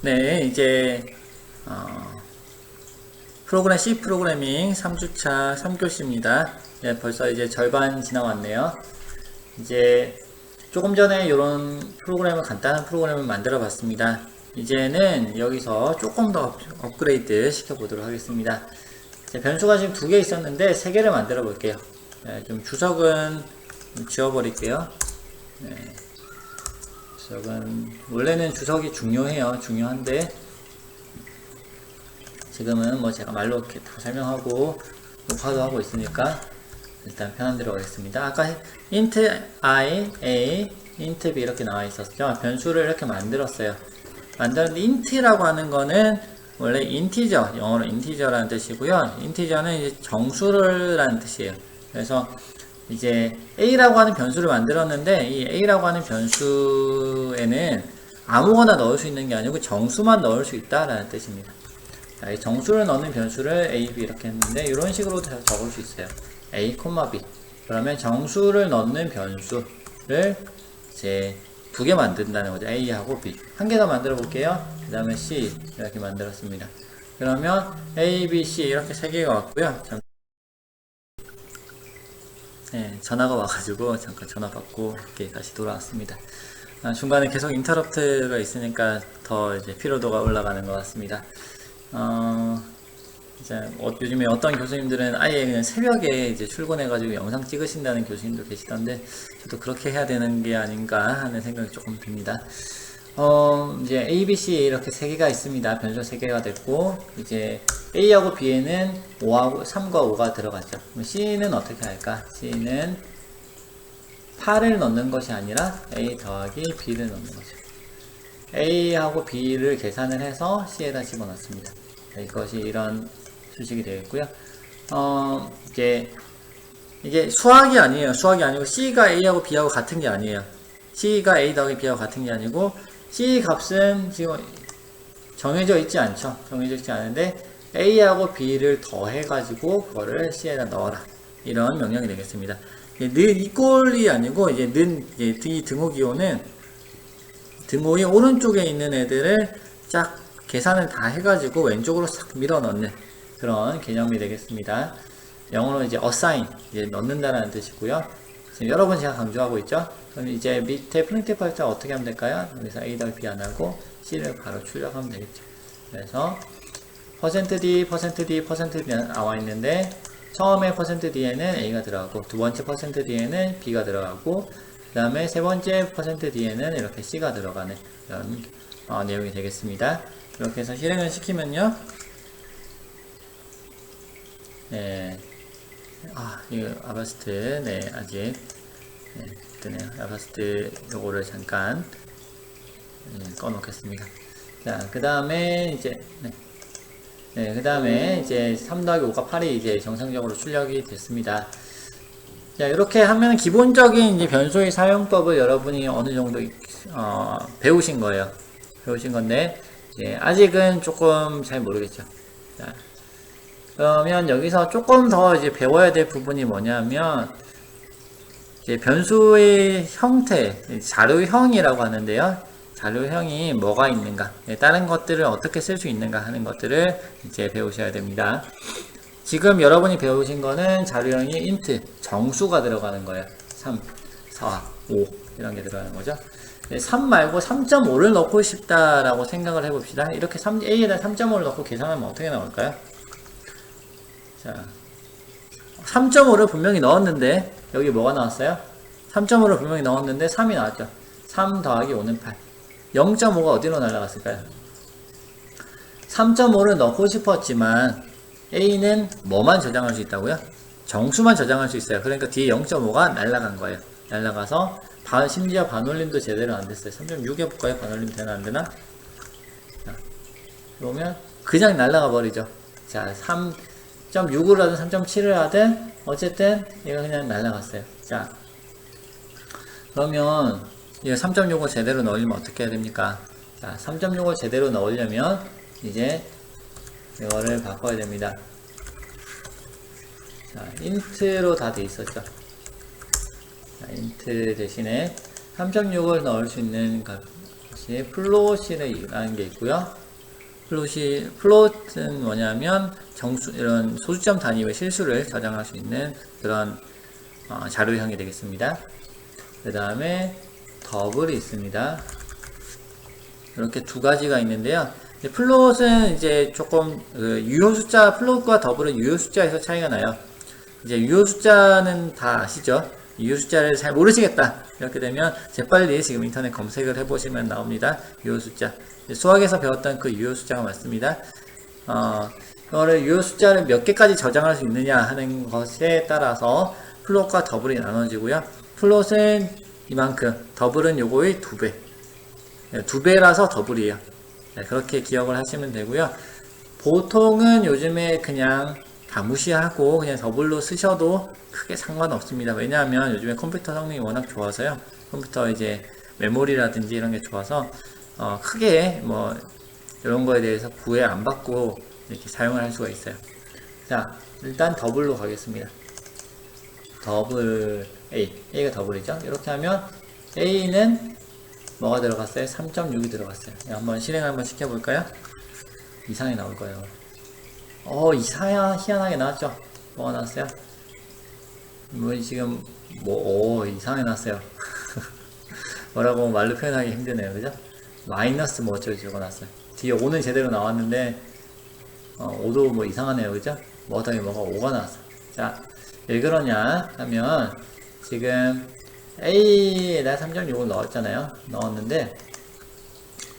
네, 이제 프로그램 C 프로그래밍 3주차 3교시입니다. 네, 벌써 이제 절반 지나왔네요. 이제 조금 전에 이런 프로그램을 간단한 프로그램을 만들어 봤습니다. 이제는 여기서 조금 더 업그레이드 시켜 보도록 하겠습니다. 변수가 지금 2개 있었는데 3개를 만들어 볼게요. 네, 좀 주석은 지워 버릴게요. 네, 주석은 원래는 주석이 중요한데 지금은 뭐 제가 말로 이렇게 다 설명하고 녹화도 하고 있으니까 일단 편한 대로 하겠습니다. 아까 int i, a, int b 이렇게 나와 있었죠. 변수를 이렇게 만들었어요. 만들었는데 int라고 하는 거는 원래 인티저, 영어로 인티저라는 뜻이고요. 인티저는 이제 정수를 라는 뜻이에요. 그래서 이제 a라고 하는 변수를 만들었는데 이 a라고 하는 변수에는 아무거나 넣을 수 있는 게 아니고 정수만 넣을 수 있다라는 뜻입니다. 자, 이 정수를 넣는 변수를 a, b 이렇게 했는데 이런 식으로 적을 수 있어요. a, b. 그러면 정수를 넣는 변수를 이제 2개 만든다는 거죠. a하고 b. 한 개 더 만들어 볼게요. 그 다음에 c 이렇게 만들었습니다. 그러면 a, b, c 이렇게 3개가 왔고요. 네, 전화가 와가지고 잠깐 전화 받고 이렇게 다시 돌아왔습니다. 중간에 계속 인터럽트가 있으니까 더 이제 피로도가 올라가는 것 같습니다. 이제 요즘에 어떤 교수님들은 아예 그냥 새벽에 이제 출근해가지고 영상 찍으신다는 교수님도 계시던데 저도 그렇게 해야 되는 게 아닌가 하는 생각이 조금 듭니다. 이제 A, B, C 이렇게 3개가 있습니다. 변수 3개가 됐고 이제 A하고 B에는 3과 5가 들어갔죠. 그럼 C는 어떻게 할까? C는 8을 넣는 것이 아니라 A 더하기 B를 넣는 거죠. A하고 B를 계산을 해서 C에다 집어넣습니다. 이것이 이런 수식이 되겠고요. 이게 수학이 아니에요. 수학이 아니고 C가 A하고 B하고 같은 게 아니에요. C가 A 더하기 B하고 같은 게 아니고 C 값은 지금 정해져 있지 않죠. 정해져 있지 않은데 A하고 B를 더해가지고 그거를 C에다 넣어라. 이런 명령이 되겠습니다. 는 이꼴이 아니고 이제 이 등호기호는 등호의 오른쪽에 있는 애들을 쫙 계산을 다 해가지고 왼쪽으로 싹 밀어 넣는 그런 개념이 되겠습니다. 영어로 이제 assign, 이제 넣는다라는 뜻이고요. 지금 여러 번 제가 강조하고 있죠. 그럼 이제 밑에 프린트프 할 때 어떻게 하면 될까요? 여기서 A 더하기 B 안 하고 C를 바로 출력하면 되겠죠. 그래서 %d, %d 나와 있는데 처음에 %d에는 A가 들어가고 두 번째 %d에는 B가 들어가고 그 다음에 세 번째 %d에는 이렇게 C가 들어가는 이런 내용이 되겠습니다. 이렇게 해서 실행을 시키면요. 네. 이거 아바스트, 네, 아직, 네, 뜨네요. 아바스트 요거를 잠깐, 꺼놓겠습니다. 자, 그 다음에 이제, 그 다음에 이제 3 더하기 5가 8이 이제 정상적으로 출력이 됐습니다. 자, 이렇게 하면 기본적인 이제 변수의 사용법을 여러분이 어느 정도, 배우신 거예요. 배우신 건데, 아직은 조금 잘 모르겠죠. 자, 그러면 여기서 조금 더 이제 배워야 될 부분이 뭐냐면, 이제 변수의 형태, 자료형이라고 하는데요. 자료형이 뭐가 있는가, 다른 것들을 어떻게 쓸 수 있는가 하는 것들을 이제 배우셔야 됩니다. 지금 여러분이 배우신 거는 자료형이 int, 정수가 들어가는 거예요. 3, 4, 5 이런 게 들어가는 거죠. 3 말고 3.5를 넣고 싶다라고 생각을 해봅시다. 이렇게 A에다 3.5를 넣고 계산하면 어떻게 나올까요? 자, 3.5를 분명히 넣었는데 여기 뭐가 나왔어요? 3.5를 분명히 넣었는데 3이 나왔죠. 3 더하기 5는 8. 0.5가 어디로 날아갔을까요? 3.5를 넣고 싶었지만 A는 뭐만 저장할 수 있다고요? 정수만 저장할 수 있어요. 그러니까 뒤에 0.5가 날아간 거예요. 날아가서 심지어 반올림도 제대로 안 됐어요. 3.6 해볼까요? 반올림 되나 안 되나? 자, 그러면 그냥 날아가 버리죠. 자, 3.6을 하든 3.7을 하든 어쨌든 얘가 그냥 날아갔어요. 자, 그러면 이 3.6을 제대로 넣으려면 어떻게 해야 됩니까? 자, 3.6을 제대로 넣으려면 이제 이거를 바꿔야 됩니다. 자, int로 다 돼 있었죠. 자, int 대신에 3.6을 넣을 수 있는 플롯이라는 게 있고요. 플롯은 뭐냐면 이런 소수점 단위의 실수를 저장할 수 있는 그런 자료형이 되겠습니다. 그 다음에 더블이 있습니다. 이렇게 두 가지가 있는데요. 플롯은 이제 조금 유효 숫자, 플롯과 더블은 유효 숫자에서 차이가 나요. 이제 유효 숫자는 다 아시죠? 유효 숫자를 잘 모르시겠다 이렇게 되면 재빨리 지금 인터넷 검색을 해보시면 나옵니다. 유효 숫자, 수학에서 배웠던 그 유효 숫자가 맞습니다. 이거를 유효 숫자를 몇 개까지 저장할 수 있느냐 하는 것에 따라서 플롯과 더블이 나눠지고요. 플롯은 이만큼, 더블은 요거의 2배, 2배라서 더블이에요. 그렇게 기억을 하시면 되고요. 보통은 요즘에 그냥 다 무시하고 그냥 더블로 쓰셔도 크게 상관없습니다. 왜냐하면 요즘에 컴퓨터 성능이 워낙 좋아서요. 컴퓨터 이제 메모리라든지 이런 게 좋아서 크게 뭐 이런 거에 대해서 구애 안 받고 이렇게 사용을 할 수가 있어요. 자, 일단 더블로 가겠습니다. 더블 A가 더블이죠. 이렇게 하면 A는 뭐가 들어갔어요? 3.6이 들어갔어요. 한번 실행 한번 시켜볼까요? 이상이 나올 거예요. 희한하게 나왔죠? 뭐가 나왔어요? 지금 이상하게 나왔어요. 뭐라고 말로 표현하기 힘드네요. 그죠? 마이너스 뭐 어쩌고 적어놨어요. 뒤에 5는 제대로 나왔는데 5도 뭐 이상하네요. 그죠? 뭐가 5가 나왔어요. 자, 왜 그러냐 하면 지금 A에다 3.6을 넣었잖아요. 넣었는데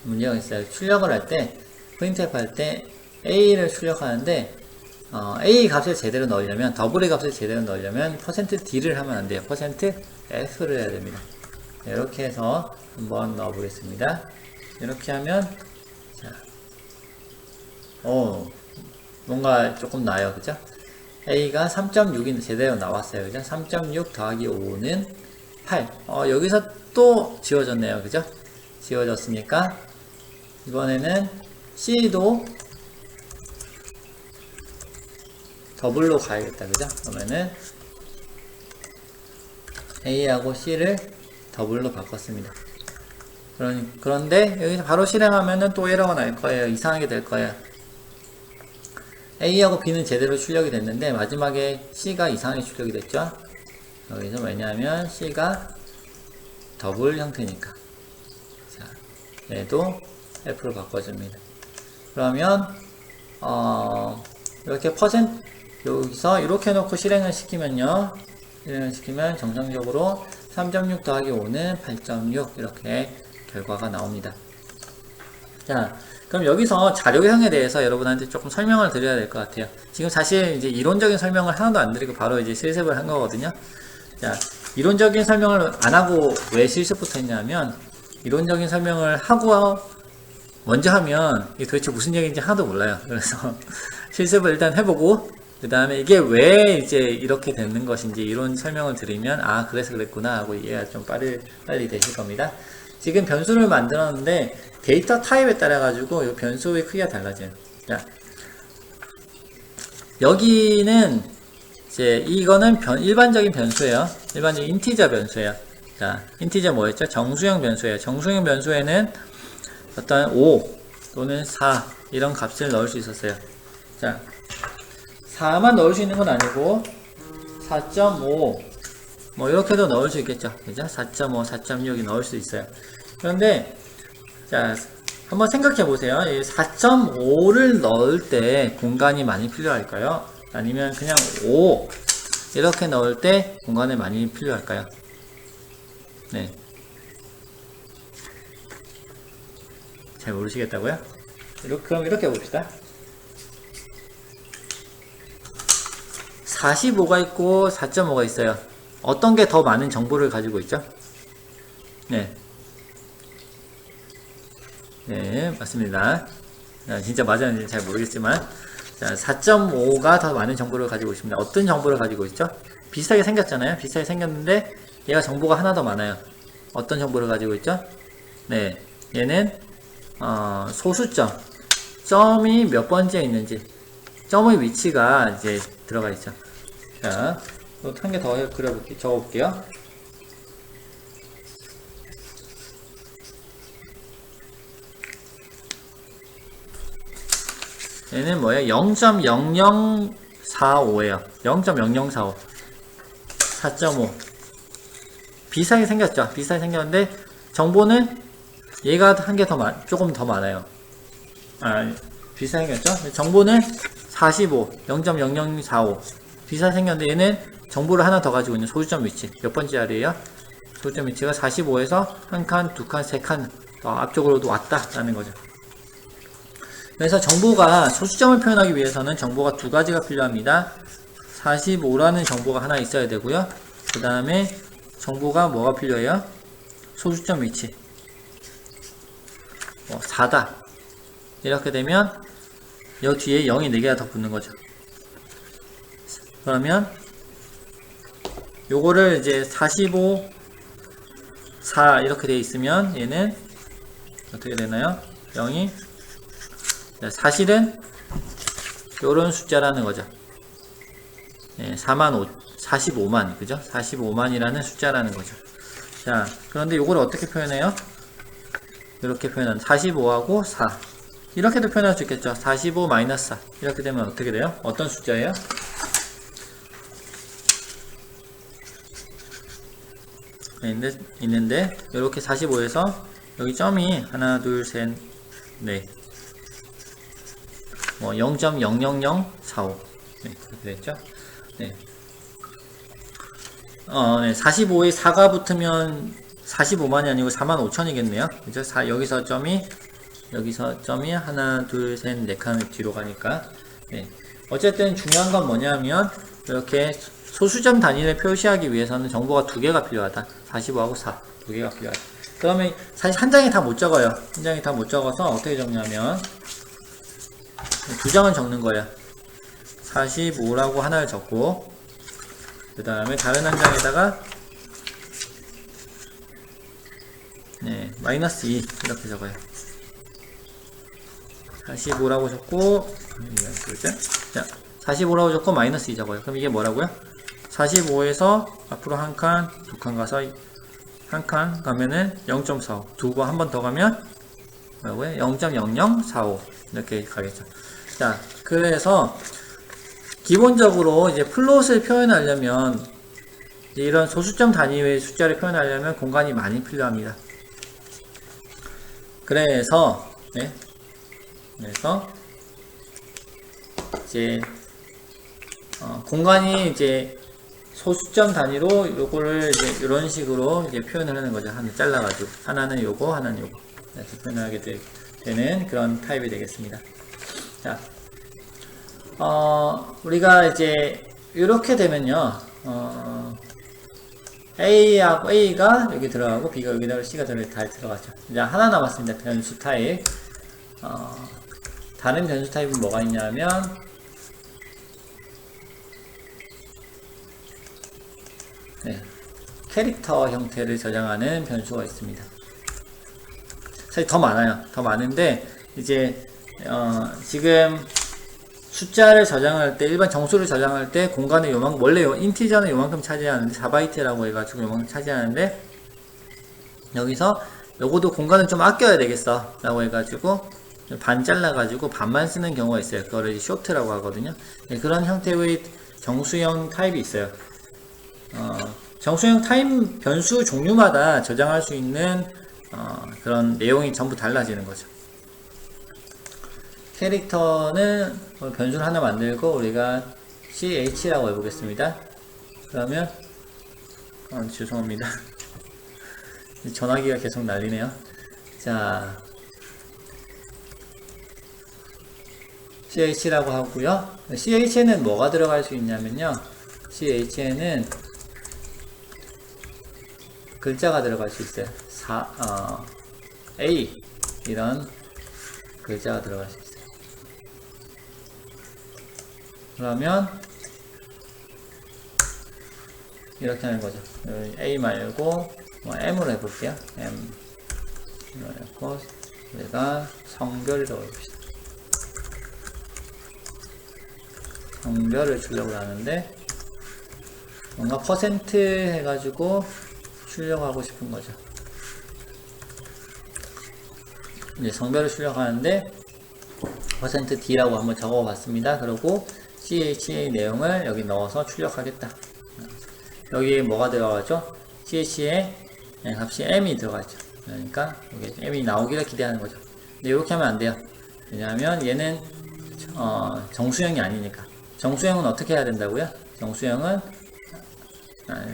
문제가 있어요. 출력을 할 때, 프린트F 할 때 A를 출력하는데 A 값을 제대로 넣으려면, 더블의 값을 제대로 넣으려면 %D를 하면 안 돼요. %F를 해야 됩니다. 이렇게 해서 한번 넣어 보겠습니다. 이렇게 하면 자, 뭔가 조금 나요. 그죠? A가 3.6이 제대로 나왔어요. 그죠? 3.6 더하기 5는 8. 여기서 또 지워졌네요. 그죠? 지워졌으니까 이번에는 C도 더블로 가야겠다. 그죠? 그러면은 A하고 C를 더블로 바꿨습니다. 그런데 여기서 바로 실행하면은 또 에러가 날 거예요. 이상하게 될 거예요. A하고 B는 제대로 출력이 됐는데 마지막에 C가 이상하게 출력이 됐죠. 여기서 왜냐하면 C가 더블 형태니까. 자, 얘도 F로 바꿔줍니다. 그러면 이렇게 여기서 이렇게 놓고 실행을 시키면요. 실행을 시키면 정상적으로 3.6 더하기 5는 8.6 이렇게 결과가 나옵니다. 자, 그럼 여기서 자료형에 대해서 여러분한테 조금 설명을 드려야 될 것 같아요. 지금 사실 이제 이론적인 설명을 하나도 안 드리고 바로 이제 실습을 한 거거든요. 자, 이론적인 설명을 안 하고 왜 실습부터 했냐면, 이론적인 설명을 하고 먼저 하면 이게 도대체 무슨 얘기인지 하나도 몰라요. 그래서 실습을 일단 해보고 그 다음에 이게 왜 이제 이렇게 되는 것인지 이론 설명을 드리면 그래서 그랬구나 하고 이해가 좀 빨리 되실 겁니다. 지금 변수를 만들었는데 데이터 타입에 따라 가지고 이 변수의 크기가 달라져요. 자, 여기는 이제 이거는 일반적인 변수예요. 일반적인 인티저 변수예요. 자, 인티저 뭐였죠? 정수형 변수예요. 정수형 변수에는 어떤 5 또는 4 이런 값을 넣을 수 있었어요. 자, 4만 넣을 수 있는 건 아니고 4.5 뭐 이렇게도 넣을 수 있겠죠. 그죠? 4.5, 4.6이 넣을 수 있어요. 그런데 자, 한번 생각해 보세요. 4.5를 넣을 때 공간이 많이 필요할까요? 아니면 그냥 5 이렇게 넣을 때 공간이 많이 필요할까요? 네. 잘 모르시겠다고요? 그럼 이렇게 봅시다. 45가 있고 4.5가 있어요. 어떤 게 더 많은 정보를 가지고 있죠? 네. 네, 맞습니다. 진짜 맞았는지 잘 모르겠지만, 자, 4.5가 더 많은 정보를 가지고 있습니다. 어떤 정보를 가지고 있죠? 비슷하게 생겼잖아요. 비슷하게 생겼는데, 얘가 정보가 하나 더 많아요. 어떤 정보를 가지고 있죠? 네, 얘는, 소수점. 점이 몇 번째에 있는지, 점의 위치가 이제 들어가 있죠. 자, 또 한 개 더 적어볼게요. 얘는 뭐예요? 0.0045예요. 0.0045. 4.5. 비슷하게 생겼죠? 비슷하게 생겼는데, 정보는 얘가 한 개 더 조금 더 많아요. 비슷하게 생겼죠? 정보는 45. 0.0045. 비슷하게 생겼는데, 얘는 정보를 하나 더 가지고 있는 소수점 위치. 몇 번째 자리에요? 소수점 위치가 45에서 한 칸, 두 칸, 세 칸 더 앞쪽으로도 왔다라는 거죠. 그래서 정보가 소수점을 표현하기 위해서는 정보가 두 가지가 필요합니다. 45라는 정보가 하나 있어야 되고요. 그 다음에 정보가 뭐가 필요해요? 소수점 위치 4다 이렇게 되면 이 뒤에 0이 4개가 더 붙는 거죠. 그러면 요거를 이제 45 4 이렇게 되어 있으면 얘는 어떻게 되나요? 0이 사실은 요런 숫자라는 거죠. 45만 그죠? 45만이라는 숫자라는 거죠. 자, 그런데 요걸 어떻게 표현해요? 이렇게 표현한 45하고 4 이렇게도 표현할 수 있겠죠. 45 마이너스 4 이렇게 되면 어떻게 돼요? 어떤 숫자예요? 있는데 이렇게 45에서 여기 점이 하나 둘 셋 넷 뭐 0.00045 그렇게 됐죠. 네. 45에 4가 붙으면 45만이 아니고 45,000이겠네요. 그죠? 여기서 점이 하나, 둘, 셋, 네 칸 뒤로 가니까. 네. 어쨌든 중요한 건 뭐냐면, 이렇게 소수점 단위를 표시하기 위해서는 정보가 두 개가 필요하다. 45하고 4. 두 개가 필요하다. 그러면 사실 한 장에 다 못 적어요. 한 장에 다 못 적어서 어떻게 적냐면, 두 장은 적는 거예요. 45라고 하나를 적고, 그 다음에 다른 한 장에다가 마이너스 2 이렇게 적어요. 45라고 적고 자, 45라고 적고 마이너스 2 적어요. 그럼 이게 뭐라고요? 45에서 앞으로 한 칸, 두 칸 가서 한 칸 가면은 0.45 두 번 한 번 더 가면 뭐라고요? 0.0045 이렇게 가겠죠. 자, 그래서 기본적으로 이제 플롯을 표현하려면 이런 소수점 단위의 숫자를 표현하려면 공간이 많이 필요합니다. 그래서 이제 공간이 이제 소수점 단위로 요거를 이제 이런 식으로 이제 표현을 하는 거죠. 하나 잘라가지고 하나는 요거, 하나는 요거 이렇게 표현하게 되는 그런 타입이 되겠습니다. 자, 우리가 이제 이렇게 되면요, A하고 A가 여기 들어가고 B가 여기 들어가고 C가 다 들어가죠. 이제 하나 남았습니다. 변수 타입. 다른 변수 타입은 뭐가 있냐면 캐릭터 형태를 저장하는 변수가 있습니다. 사실 더 많아요. 더 많은데 이제 지금 숫자를 저장할 때, 일반 정수를 저장할 때 공간을 요만큼, 원래 인티저는 요만큼 차지하는데 4바이트라고 해가지고 요만큼 차지하는데, 여기서 요거도 공간을 좀 아껴야 되겠어 라고 해가지고 반 잘라가지고 반만 쓰는 경우가 있어요. 그거를 쇼트라고 하거든요. 그런 형태의 정수형 타입이 있어요. 정수형 타입 변수 종류마다 저장할 수 있는 그런 내용이 전부 달라지는 거죠. 캐릭터는 변수를 하나 만들고 우리가 ch라고 해보겠습니다. 그러면 죄송합니다. 전화기가 계속 날리네요. 자, ch라고 하고요. ch에는 뭐가 들어갈 수 있냐면요, ch에는 글자가 들어갈 수 있어요. A 이런 글자가 들어갈 수 있어요. 그러면 이렇게 하는 거죠. A 말고 M으로 해볼게요. M 이렇게 우리가 성별을 넣어봅시다. 성별을 주려고 하는데 뭔가 퍼센트 해가지고 출력하고 싶은 거죠. 이제 성별을 출력하는데 %d라고 한번 적어 봤습니다. 그리고 ch의 내용을 여기 넣어서 출력하겠다. 여기 뭐가 들어가죠? ch의 값이 m이 들어가죠. 그러니까 여기 m이 나오기를 기대하는 거죠. 근데 이렇게 하면 안 돼요. 왜냐하면 얘는 정수형이 아니니까. 정수형은 어떻게 해야 된다고요? 정수형은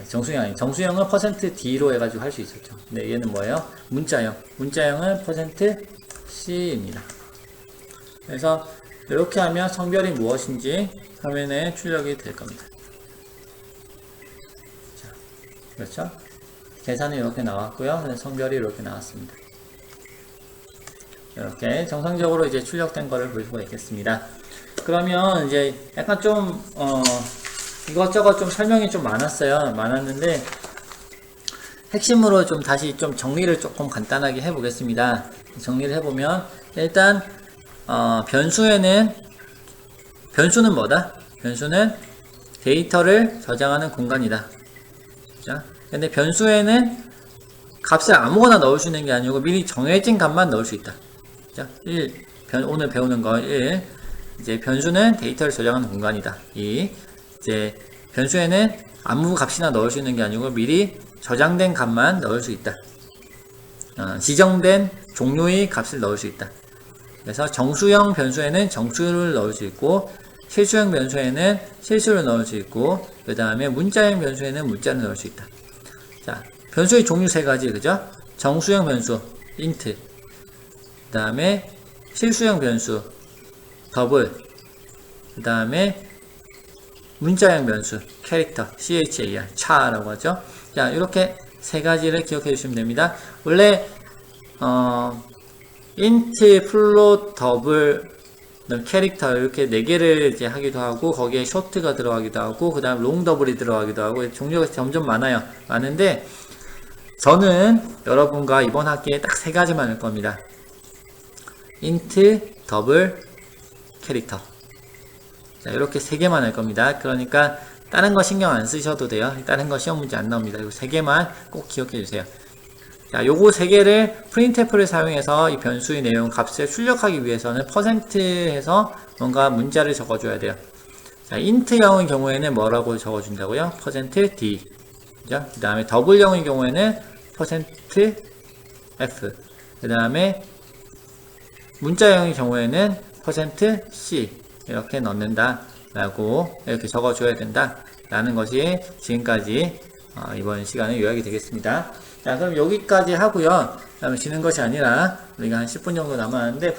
정수형은 %d로 해가지고 할 수 있었죠. 근데 얘는 뭐예요? 문자형. 문자형은 %c입니다. 그래서 이렇게 하면 성별이 무엇인지 화면에 출력이 될 겁니다. 자, 그렇죠? 계산이 이렇게 나왔고요. 성별이 이렇게 나왔습니다. 이렇게 정상적으로 이제 출력된 거를 볼 수가 있겠습니다. 그러면 이제 약간 좀 이것저것 좀 설명이 좀 많았는데 핵심으로 좀 다시 좀 정리를 조금 간단하게 해보겠습니다. 정리를 해보면 일단 변수는 뭐다? 변수는 데이터를 저장하는 공간이다. 자, 근데 변수에는 값을 아무거나 넣을 수 있는 게 아니고 미리 정해진 값만 넣을 수 있다. 자, 오늘 배우는 거 1. 이제 변수는 데이터를 저장하는 공간이다. 2. 이제 변수에는 아무 값이나 넣을 수 있는 게 아니고 미리 저장된 값만 넣을 수 있다. 지정된 종류의 값을 넣을 수 있다. 그래서 정수형 변수에는 정수를 넣을 수 있고 실수형 변수에는 실수를 넣을 수 있고 그 다음에 문자형 변수에는 문자를 넣을 수 있다. 자, 변수의 종류 세 가지, 그죠? 정수형 변수 int, 그 다음에 실수형 변수 더블, 그 다음에 문자형 변수 캐릭터 char 차라고 하죠. 자, 이렇게 세 가지를 기억해 주시면 됩니다. 원래 int, float, 더블, 캐릭터 이렇게 네 개를 이제 하기도 하고 거기에 short가 들어가기도 하고 그 다음 long 더블이 들어가기도 하고 종류가 점점 많은데 저는 여러분과 이번 학기에 딱 세 가지만 할 겁니다. int, 더블, 캐릭터. 자, 이렇게 세 개만 할 겁니다. 그러니까 다른 거 신경 안 쓰셔도 돼요. 다른 거 시험 문제 안 나옵니다. 이 세 개만 꼭 기억해 주세요. 자, 요거 세 개를 printf를 사용해서 이 변수의 내용 값을 출력하기 위해서는 %해서 뭔가 문자를 적어줘야 돼요. 자, int형의 경우에는 뭐라고 적어준다고요? %d. 그죠? 그 다음에 더블형의 경우에는 %f. 그 다음에 문자형의 경우에는 %c. 이렇게 넣는다 라고 이렇게 적어줘야 된다 라는 것이 지금까지 이번 시간의 요약이 되겠습니다. 자, 그럼 여기까지 하고요. 그다음에 쉬는 것이 아니라 우리가 한 10분 정도 남았는데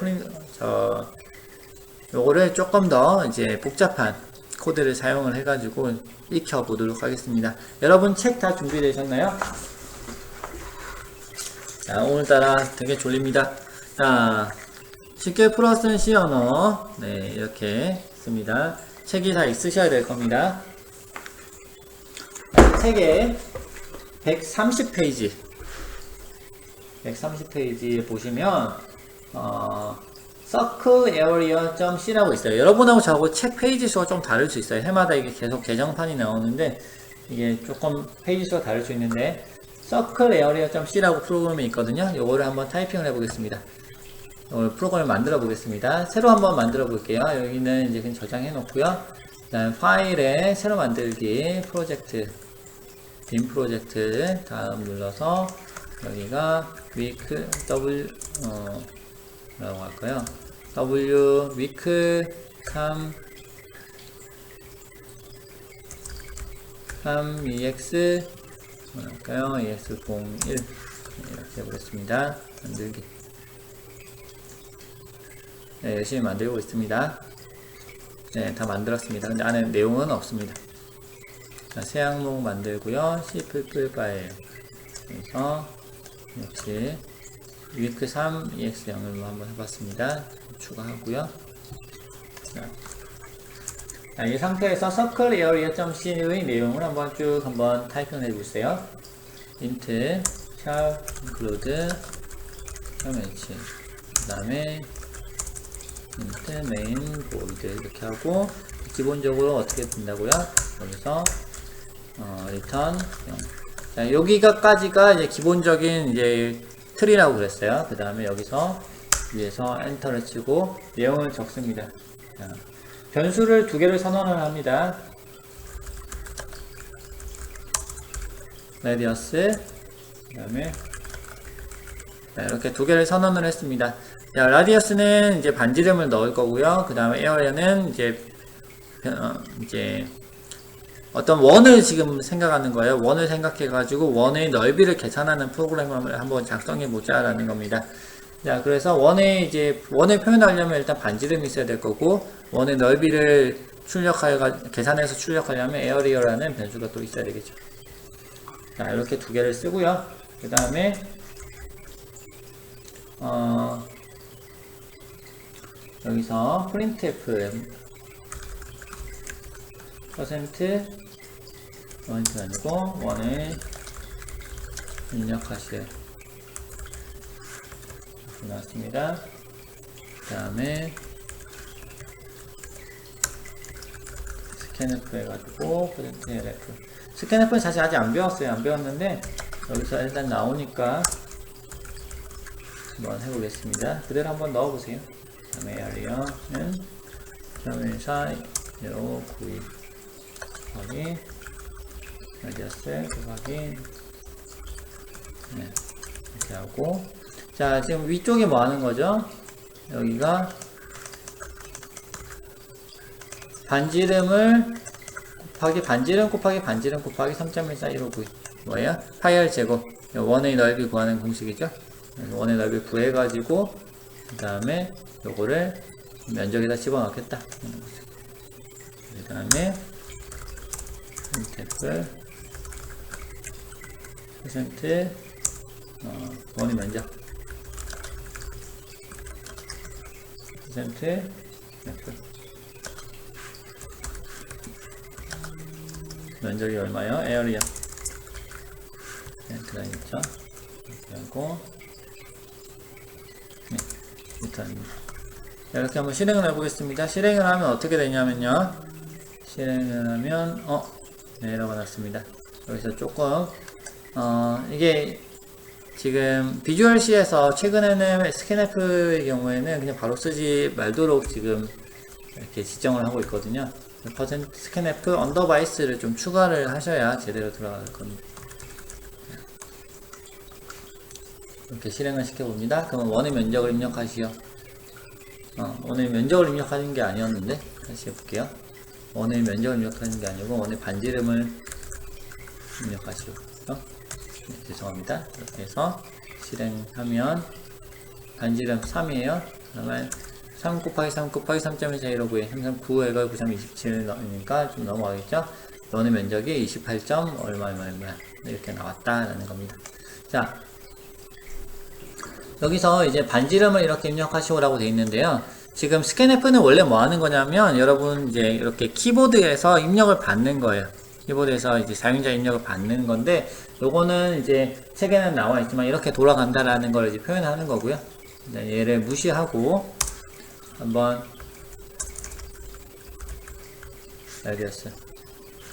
요거를 조금 더 이제 복잡한 코드를 사용을 해가지고 익혀보도록 하겠습니다. 여러분 책 다 준비되셨나요? 자, 오늘따라 되게 졸립니다. 자, 쉽게 풀어 쓴 C 언어, 네, 이렇게 있습니다. 책이 다 있으셔야 될 겁니다. 책에 130페이지 130페이지에 보시면 circlearea.c라고 있어요. 여러분하고 저하고 책 페이지 수가 좀 다를 수 있어요. 해마다 이게 계속 개정판이 나오는데 이게 조금 페이지 수가 다를 수 있는데 circlearea.c라고 프로그램이 있거든요. 요거를 한번 타이핑을 해보겠습니다. 프로그램을 만들어 보겠습니다. 새로 한번 만들어 볼게요. 여기는 이제 그냥 저장해 놓고요. 그다음 파일에 새로 만들기 프로젝트 빔 프로젝트 다음 눌러서 여기가 week w 라고 할까요? w week 3 ex 뭐랄까요? ex01 이렇게 해보겠습니다. 만들기. 네, 열심히 만들고 있습니다. 네, 다 만들었습니다. 근데 안에 내용은 없습니다. 자, 새 항목 만들고요. C++ 파일. 그래서 역시 week 3 ex0으로 한번 해봤습니다. 추가하고요. 자, 이 상태에서 circlearea.c의 내용을 한번 타이핑을 해보세요. int char include h 그 다음에 int main bold 이렇게 하고 기본적으로 어떻게 된다고요? 여기서 return 0. 자, 여기까지가 이제 기본적인 이제 틀이라고 그랬어요. 그 다음에 여기서 위에서 엔터를 치고 내용을 적습니다. 자, 변수를 두 개를 선언을 합니다. 레디어스, 그 다음에 이렇게 두 개를 선언을 했습니다. 자, 라디어스는 이제 반지름을 넣을 거고요. 그 다음에 에어리어는 이제 어떤 원을 지금 생각하는 거예요. 원을 생각해가지고 원의 넓이를 계산하는 프로그램을 한번 작성해 보자라는 겁니다. 자, 그래서 원을 표현하려면 일단 반지름이 있어야 될 거고, 원의 넓이를 계산해서 출력하려면 에어리어라는 변수가 또 있어야 되겠죠. 자, 이렇게 두 개를 쓰고요. 그 다음에 여기서 printf %원이 아니고 원을 입력하실 나왔습니다. 그 다음에 스캔f 해가지고 %lf 스캔f는 사실 아직 안 배웠어요. 안 배웠는데 여기서 일단 나오니까 한번 해보겠습니다. 그대로 한번 넣어보세요. 그 다음에 에어리어는 314.1592 곱하기 라디어스 곱하기 이렇게 하고, 자, 지금 위쪽에 뭐 하는 거죠? 여기가 반지름을 반지름 곱하기 3.141592 뭐예요? 파이얼 제곱, 원의 넓이 구하는 공식이죠. 원의 넓이 구해가지고 그 다음에 요거를 면적에다 집어넣겠다. 그 다음에 %, 원의 면적 %, 면적이 얼마요? 에어리어 그다음 있죠. 이렇게 하고 리턴입니다. 이렇게 한번 실행을 해보겠습니다. 실행을 하면 어떻게 되냐면요, 실행을 하면 에러가 났습니다. 여기서 조금 이게 지금 비주얼 C에서 최근에는 스캔f의 경우에는 그냥 바로 쓰지 말도록 지금 이렇게 지정을 하고 있거든요. %scanf 언더바이스를 좀 추가를 하셔야 제대로 들어갈 겁니다. 이렇게 실행을 시켜봅니다. 그러면 원의 면적을 입력하시오. 원의 면적을 입력하는 게 아니었는데 다시 해볼게요. 원의 면적을 입력하는 게 아니고 원의 반지름을 입력하시오. 네, 죄송합니다. 이렇게 해서 실행하면 반지름 3이에요. 그러면 3 곱하기 3 곱하기 3.141592 339 에가 9327 넣으니까 좀 넘어가겠죠. 원의 면적이 28. 얼마 이렇게 나왔다라는 겁니다. 자, 여기서 이제 반지름을 이렇게 입력하시오라고 되어 있는데요. 지금 스캔f는 원래 뭐 하는 거냐면, 여러분 이제 이렇게 키보드에서 입력을 받는 거예요. 키보드에서 이제 사용자 입력을 받는 건데, 요거는 이제 책에는 나와 있지만 이렇게 돌아간다라는 걸 이제 표현하는 거고요. 얘를 무시하고 한번 라디어스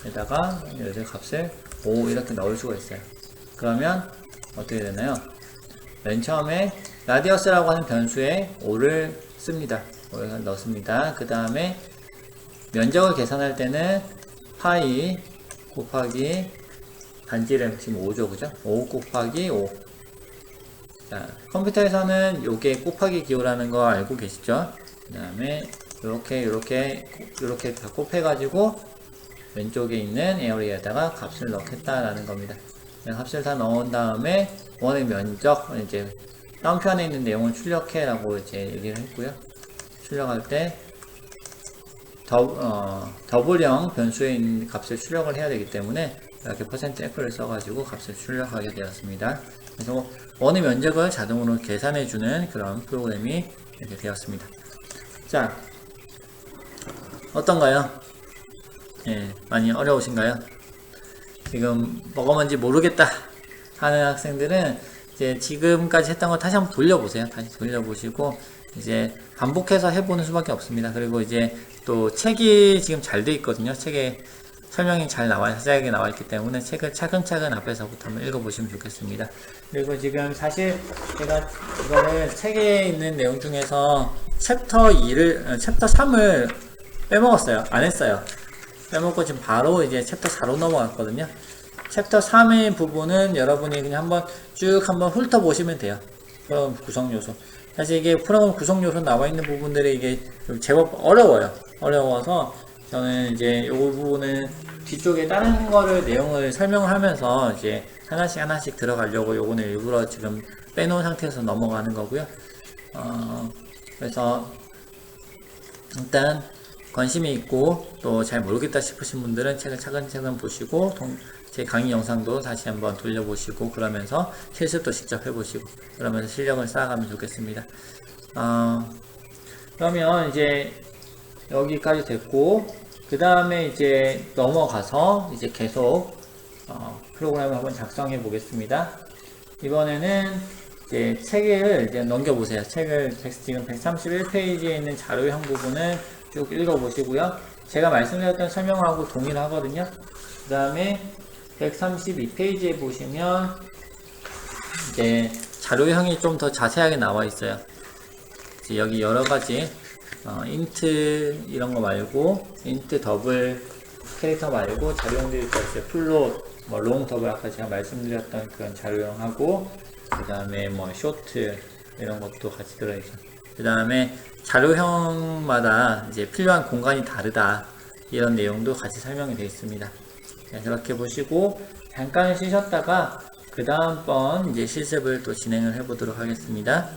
에다가 여기서 값을 5 이렇게 넣을 수가 있어요. 그러면 어떻게 되나요? 맨 처음에 라디어스라고 하는 변수에 5를 씁니다. 5를 넣습니다. 그 다음에 면적을 계산할 때는 파이 곱하기 반지름 지금 5죠, 그죠? 5 곱하기 5. 자, 컴퓨터에서는 요게 곱하기 기호라는 거 알고 계시죠? 그 다음에 요렇게 다 곱해가지고 왼쪽에 있는 에어리어에다가 값을 넣겠다라는 겁니다. 값을 다 넣은 다음에 원의 면적, 이제 다운편에 있는 내용을 출력해 라고 이제 얘기를 했고요. 출력할 때 더블형 변수에 있는 값을 출력을 해야 되기 때문에 이렇게 %f를 써가지고 값을 출력하게 되었습니다. 그래서 원의 면적을 자동으로 계산해주는 그런 프로그램이 이렇게 되었습니다. 자, 어떤가요? 예, 많이 어려우신가요? 지금 뭐가 뭔지 모르겠다 하는 학생들은 이제 지금까지 했던 거 다시 한번 돌려보세요. 다시 돌려보시고 이제 반복해서 해보는 수밖에 없습니다. 그리고 이제 또 책이 지금 잘 돼 있거든요. 책에 설명이 잘 자세하게 나와 있기 때문에 책을 차근차근 앞에서부터 한번 읽어보시면 좋겠습니다. 그리고 지금 사실 제가 이거를 책에 있는 내용 중에서 챕터 3을 빼먹었어요. 안 했어요. 빼먹고 지금 바로 이제 챕터 4로 넘어갔거든요. 챕터 3의 부분은 여러분이 그냥 한번 훑어보시면 돼요. 프로그램 구성 요소. 사실 이게 프로그램 구성 요소 나와 있는 부분들이 이게 좀 제법 어려워요. 어려워서 저는 이제 요 부분은 뒤쪽에 다른 거를 내용을 설명을 하면서 이제 하나씩 들어가려고 요거는 일부러 지금 빼놓은 상태에서 넘어가는 거고요. 그래서 일단 관심이 있고 또 잘 모르겠다 싶으신 분들은 책을 차근차근 보시고 제 강의 영상도 다시 한번 돌려보시고 그러면서 실습도 직접 해보시고 그러면서 실력을 쌓아가면 좋겠습니다. 그러면 이제 여기까지 됐고 그 다음에 이제 넘어가서 이제 계속 프로그램을 한번 작성해 보겠습니다. 이번에는 이제 책을 이제 넘겨보세요. 책을 지금 131페이지에 있는 자료형 부분을 쭉 읽어보시고요. 제가 말씀드렸던 설명하고 동일하거든요. 그 다음에 132페이지에 보시면 이제 자료형이 좀 더 자세하게 나와 있어요. 이제 여기 여러 가지 인트 이런 거 말고 인트 더블 캐릭터 말고 자료형들이 있어요. 플롯, 롱 더블 아까 제가 말씀드렸던 그런 자료형하고 그 다음에 쇼트 이런 것도 같이 들어있죠. 그 다음에 자료형마다 이제 필요한 공간이 다르다 이런 내용도 같이 설명이 되어 있습니다. 그렇게 보시고 잠깐 쉬셨다가 그 다음번 이제 실습을 또 진행을 해 보도록 하겠습니다.